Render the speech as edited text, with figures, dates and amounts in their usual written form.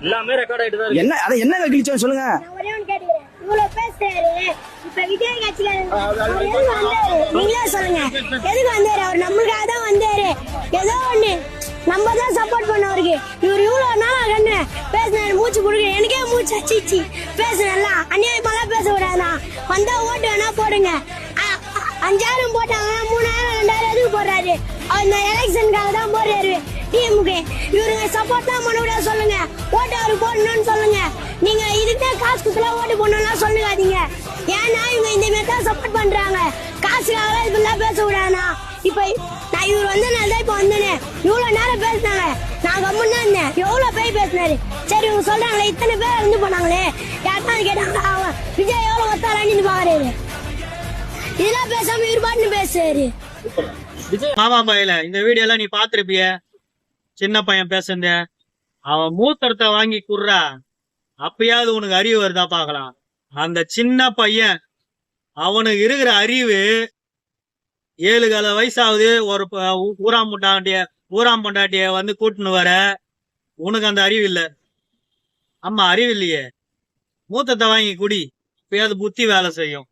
எல்லாமே ரெக்கார்ட் ஆயிட்டு தான் இருக்கு. என்ன அதை என்ன கிழிச்சோம் சொல்லுங்க. ஒரே ஒன்று கேட்டுக்கிறேன். இவ்வளவு பேசுறாரு. இப்ப விஜய் கட்சிக்காரங்க அவர் எதுக்கு வந்தாரு? நீங்களே சொல்லுங்க. எதுக்கு வந்தாரு? அவர் நம்மளுக்காக தான் வந்தாரு. ஏதோ ஒண்ணு நம்ம தான் சப்போர்ட் பண்ண அவருக்கு. இவர் இவ்வளவு நாளா கண்ணு பேசினாரு, மூச்சு கொடுக்க எனக்கே மூச்சு அச்சிச்சு. பேசுனல அநியாயமாலாம் பேச விடாதா. வந்தா ஓட்டு வேணா போடுங்க. 5000 போட்டாங்க, 3000 2000 எதுக்கு போடுறாரு? அந்த எலெக்ஷனுக்காக தான் போடுறாரு டிஎம்கே. இவருங்க சப்போர்ட் தான் பண்ண விட சொல்லுங்க. ஓட்டு அவருக்கு போடணும்னு சொல்லுங்க. நீங்க இதுக்கு காசு குத்துல ஓட்டு போடணும்லாம் சொல்லுகாதீங்க. ஏன்னா இவங்க இந்த மாதிரி தான் சப்போர்ட் பண்றாங்க. காசுக்காக இப்பெல்லாம் பேச விடானா. இப்ப நான் இவர் வந்தனால தான் இப்ப வந்தேனே. இவ்வளவு நேரம் பேசினாங்க, நான் கம்முன்னு தான் இருந்தேன். எவ்வளவு பேர் பேசினாரு. சரி இவங்க சொல்றாங்களே இத்தனை பேர் இருந்து போனாங்களே, யாருக்காவது கேட்டாங்க அவன் விஜய் எவ்வளவு ஒத்தாரான்னு பாக்குறாரு. இதெல்லாம் பேசாம இவர் பாட்டுன்னு பேசுறாரு. மாமா பையில இந்த வீடியோ எல்லாம் நீ பாத்திருப்பிய. சின்ன பையன் பேசுந்த அவன் மூத்தரத்தை வாங்கி குடுறா, அப்பயாவது உனக்கு அறிவு வருதா பாக்கலாம். அந்த சின்ன பையன் அவனுக்கு இருக்கிற அறிவு 7 கால வயசாகுது. ஒரு ஊராம் பொண்டாட்டிய வந்து கூட்டுன்னு வர உனக்கு அந்த அறிவு இல்ல. அம்மா அறிவு இல்லையே. மூத்தத்தை வாங்கி குடி, இப்பயாவது புத்தி வேலை செய்யும்.